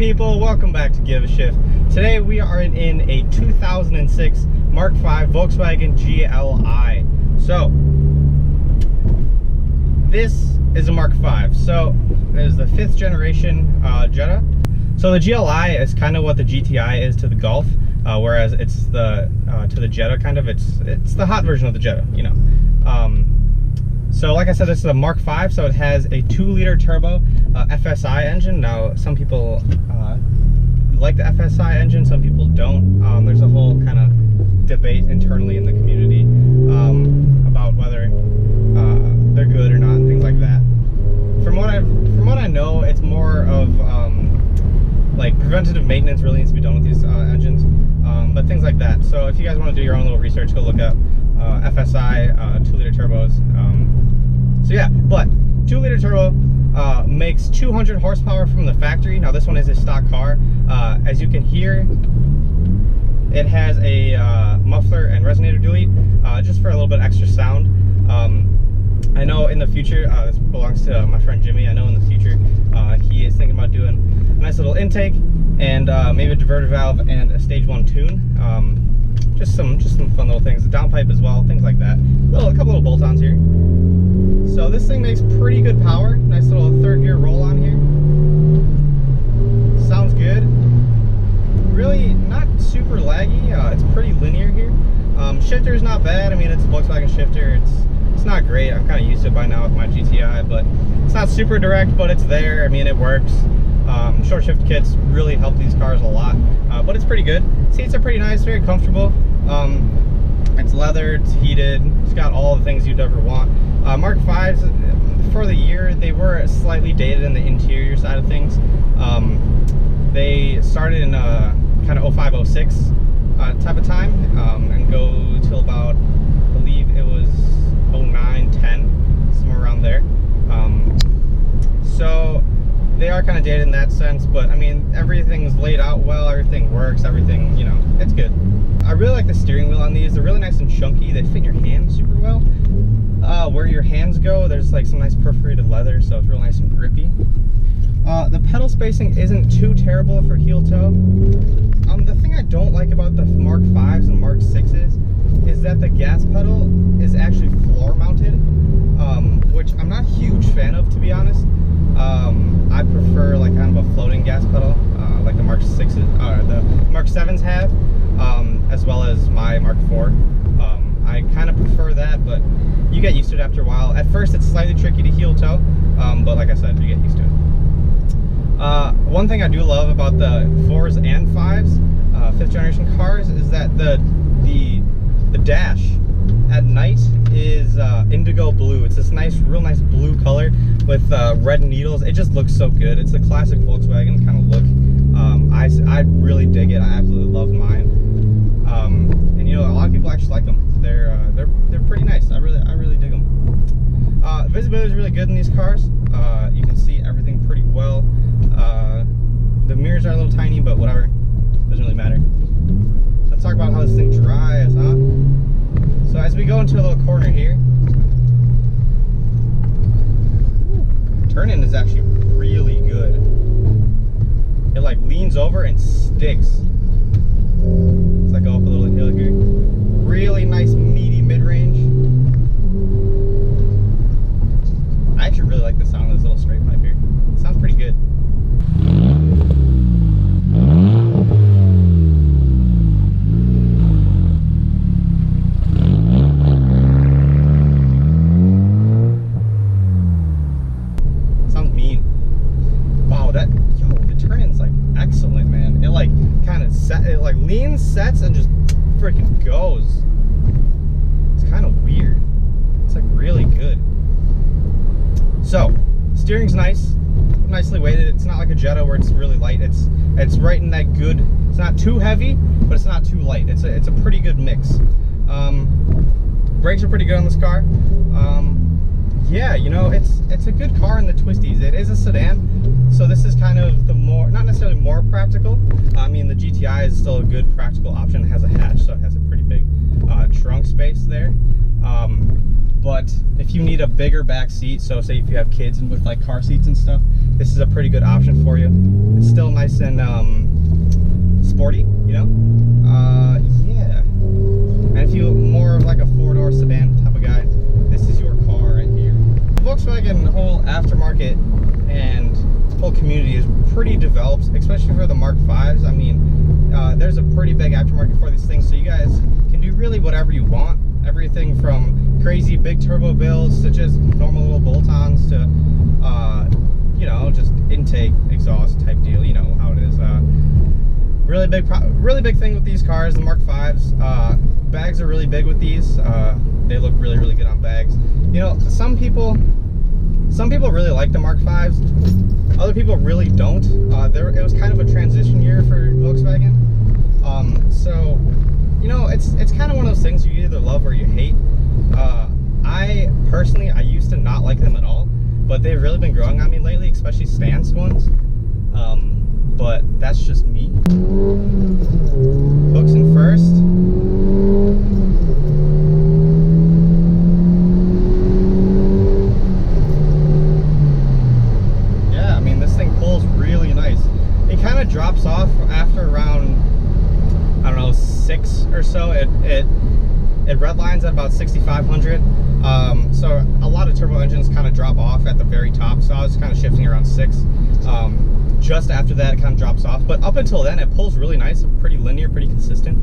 people? Welcome back to Give a Shift. Today we are in a 2006 Mark 5 Volkswagen GLI. So this is a Mark 5. So it is the 5th generation Jetta. So the GLI is kind of what the GTI is to the Golf, whereas it's the to the Jetta kind of. It's the hot version of the Jetta, you know. So like I said, this is a Mark 5, so it has a 2-liter turbo FSI engine. Now, some people like the FSI engine, some people don't. There's a whole kind of debate internally in the community about whether they're good or not and things like that. From what I know, it's more of like preventative maintenance really needs to be done with these engines, but things like that. So if you guys want to do your own little research, go look up FSI 2-liter turbos. So yeah, but 2-liter turbo makes 200 horsepower from the factory. Now this one is a stock car. As you can hear, it has a muffler and resonator delete, just for a little bit extra sound. I know in the future, this belongs to my friend Jimmy, I know in the future he is thinking about doing a nice little intake and maybe a diverter valve and a stage 1 tune. Just some fun little things, the downpipe as well, things like that. A couple little bolt-ons here. So this thing makes pretty good power. Nice little 3rd gear roll on here. Sounds good. Really not super laggy. It's pretty linear here. Shifter is not bad. I mean, it's a Volkswagen shifter. It's not great. I'm kind of used to it by now with my GTI, but it's not super direct, but it's there. I mean, it works. Short shift kits really help these cars a lot, but it's pretty good. Seats are pretty nice, very comfortable. It's leather, it's heated, it's got all the things you'd ever want. Mark 5s, for the year, they were slightly dated in the interior side of things. They started in kind of 05, 06 type of time, and go till about, I believe it was 09, 10, somewhere around there. So they are kind of dated in that sense, but I mean, everything's laid out well, everything works, everything, you know, it's good. I really like the steering wheel on these. They're really nice and chunky. They fit your hands super well. Where your hands go, there's like some nice perforated leather, so it's real nice and grippy. The pedal spacing isn't too terrible for heel toe. The thing I don't like about the Mark 5s and Mark 6s is that the gas pedal is actually floor mounted, which I'm not a huge fan of, to be honest. I prefer like kind of a floating gas pedal, like the Mark 6s, the Mark 7s have, as well as my Mark 4. I kind of prefer that, but you get used to it after a while. At first, it's slightly tricky to heel toe, but like I said, you get used to it. One thing I do love about the 4s and 5s, 5th generation cars, is that the dash at night is indigo blue. It's this nice, real nice blue color with red needles. It just looks so good. It's a classic Volkswagen kind of look. I really dig it. I absolutely love mine. And you know, a lot of people actually like them. They're pretty nice. I really dig them. Visibility is really good in these cars. You can see everything pretty well. The mirrors are a little tiny, but whatever. Doesn't really matter. Let's talk about how this thing drives, huh? So as we go into a little corner here, turn-in is actually really good. It like leans over and sticks. Let's like go up a little hill here. Really nice meaty mid-range. I actually really like the sound of this little straight pipe here. It sounds pretty good. Sounds mean. Wow, the turn-in's like excellent, man. It like kind of it like leans, sets, and just freaking goes. It's kind of weird. It's like really good. So steering's nice, nicely weighted. It's not like a Jetta where it's really light. It's right in that good. It's not too heavy, but it's not too light. It's a pretty good mix. Brakes are pretty good on this car. Yeah, you know, it's a good car in the twisties. It is a sedan, so this is kind of the more, not necessarily more practical. I mean, the GTI is still a good practical option. It has a hatch, so it has a pretty big trunk space there. but if you need a bigger back seat, so say if you have kids and with like car seats and stuff, this is a pretty good option for you. It's still nice and sporty, you know? Yeah. And if you more of like a four-door sedan type of guy, this is your car right here. Volkswagen whole aftermarket and whole community is pretty developed, especially for the Mark 5s. I mean, there's a pretty big aftermarket for these things, so you guys can do really whatever you want. Everything from crazy big turbo builds to just normal little bolt-ons to, you know, just intake, exhaust type deal. You know how it is. Really big thing with these cars, the Mark 5s. Bags are really big with these. They look really, really good on bags. You know, some people really like the Mark 5s. Other people really don't. It was kind of a transition year for Volkswagen. So, you know, it's kind of one of those things you either love or you hate. I personally used to not like them at all, but they've really been growing on me lately, especially stance ones. But that's just me. Hooks in first. Yeah, I mean, this thing pulls really nice. It kind of drops off after around, I don't know, 6 or so. It redlines at about 6,500. So a lot of turbo engines kind of drop off at the very top. So I was kind of shifting around 6. Just after that, it kind of drops off. But up until then, it pulls really nice, pretty linear, pretty consistent.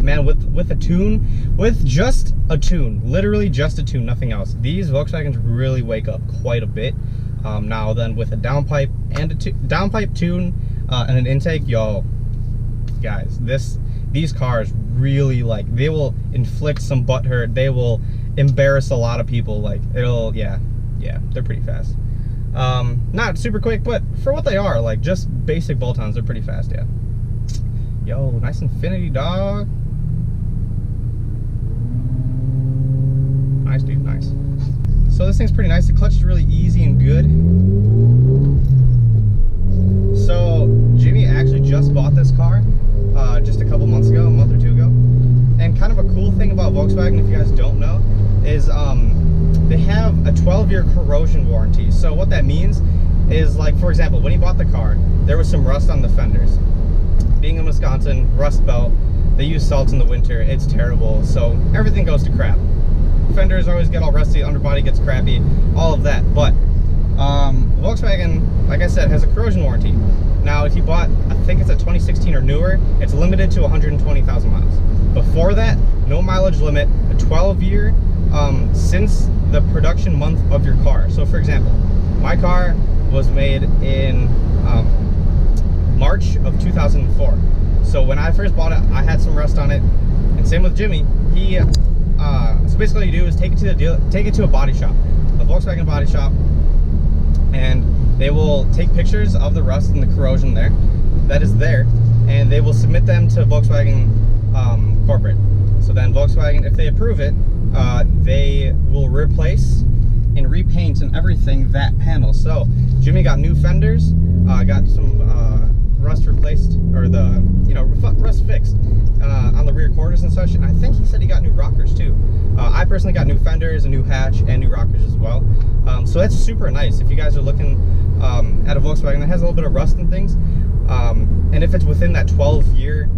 Man, with a tune, with just a tune, literally just a tune, nothing else. These Volkswagens really wake up quite a bit. Now then, with a downpipe and a downpipe tune and an intake, yo, guys, these cars really, like, they will inflict some butt hurt. They will embarrass a lot of people. Like, yeah, they're pretty fast. Not super quick, but for what they are, like just basic bolt-ons, they're pretty fast. Yeah. Yo, nice Infinity, dog. Nice, dude, nice. So this thing's pretty nice. The clutch is really easy and good. So Jimmy actually just bought this car just a couple months ago, a month or two ago. And kind of a cool thing about Volkswagen, if you guys don't know, is they have a 12-year corrosion warranty. So what that means is, like, for example, when he bought the car, there was some rust on the fenders. Being in Wisconsin, Rust Belt, they use salt in the winter. It's terrible, so everything goes to crap. Fenders always get all rusty, underbody gets crappy, all of that. But Volkswagen, like I said, has a corrosion warranty. Now, if you bought, I think it's a 2016 or newer, it's limited to 120,000 miles. Before that, no mileage limit, a 12-year since the production month of your car. So for example, my car was made in March of 2004. So when I first bought it, I had some rust on it, and same with Jimmy. He so basically what you do is take it to a body shop, a Volkswagen body shop, and they will take pictures of the rust and the corrosion that is there, and they will submit them to Volkswagen corporate. So then Volkswagen, if they approve it, they will replace and repaint and everything that panel. So Jimmy got new fenders, got some rust replaced, or the rust fixed on the rear quarters and such. And I think he said he got new rockers too. I personally got new fenders, a new hatch, and new rockers as well. So that's super nice if you guys are looking at a Volkswagen that has a little bit of rust and things. And if it's within that 12-year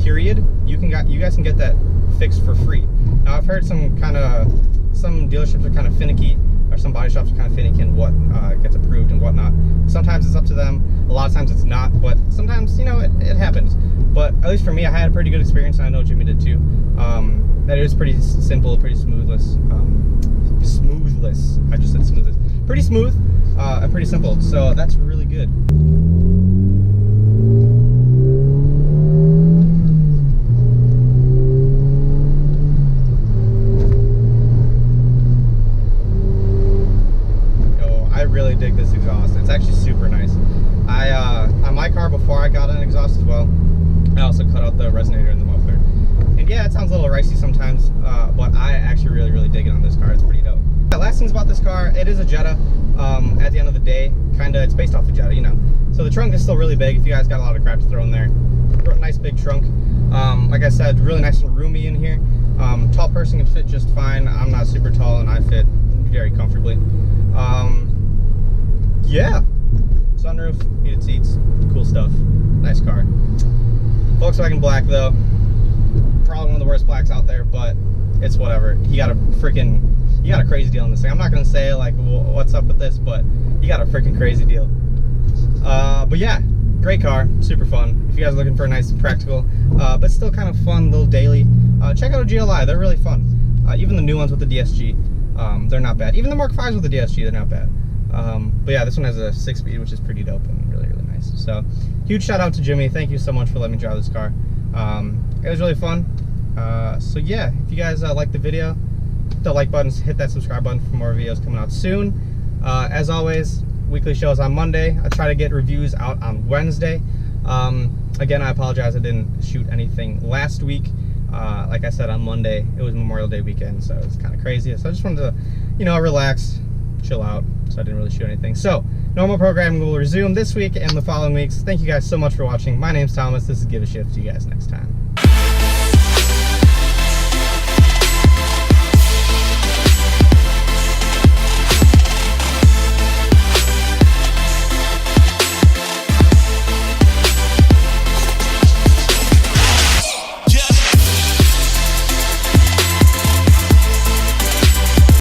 period, you guys can get that fixed for free. Now, I've heard some dealerships are kind of finicky, or some body shops are kind of finicky in what gets approved and whatnot. Sometimes it's up to them, a lot of times it's not, but sometimes, you know, it happens. But at least for me, I had a pretty good experience, and I know Jimmy did too. That it was pretty simple, pretty smoothless. I just said smoothless. Pretty smooth and pretty simple, so that's really good. Really dig this exhaust. It's actually super nice. On my car, before I got an exhaust as well, I also cut out the resonator in the muffler. And yeah, it sounds a little ricey sometimes, but I actually really dig it on this car. It's pretty dope. Last things about this car, it is a Jetta. At the end of the day, it's based off the Jetta, you know. So the trunk is still really big if you guys got a lot of crap to throw in there. Nice big trunk. Like I said, really nice and roomy in here. Tall person can fit just fine. I'm not super tall and I fit very comfortably. Yeah, sunroof, heated seats, cool stuff. Nice car. Volkswagen black though, probably one of the worst blacks out there, but it's whatever. You got a crazy deal on this thing. I'm not gonna say like what's up with this, but you got a freaking crazy deal. But yeah, great car, super fun. If you guys are looking for a nice practical, but still kind of fun little daily, check out a GLI. They're really fun. Even the new ones with the DSG, they're not bad. Even the Mark 5s with the DSG, they're not bad. But yeah, this one has a 6-speed, which is pretty dope and really, really nice. So huge shout out to Jimmy. Thank you so much for letting me drive this car. It was really fun. So yeah, if you guys like the video, hit the like button, hit that subscribe button for more videos coming out soon. As always, weekly shows on Monday. I try to get reviews out on Wednesday. Again, I apologize I didn't shoot anything last week. Like I said, on Monday, it was Memorial Day weekend, so it was kind of crazy. So I just wanted to, you know, relax, chill out, so I didn't really shoot anything. So, normal programming will resume this week and the following weeks. Thank you guys so much for watching. My name's Thomas. This is Give a Shift. See you guys next time.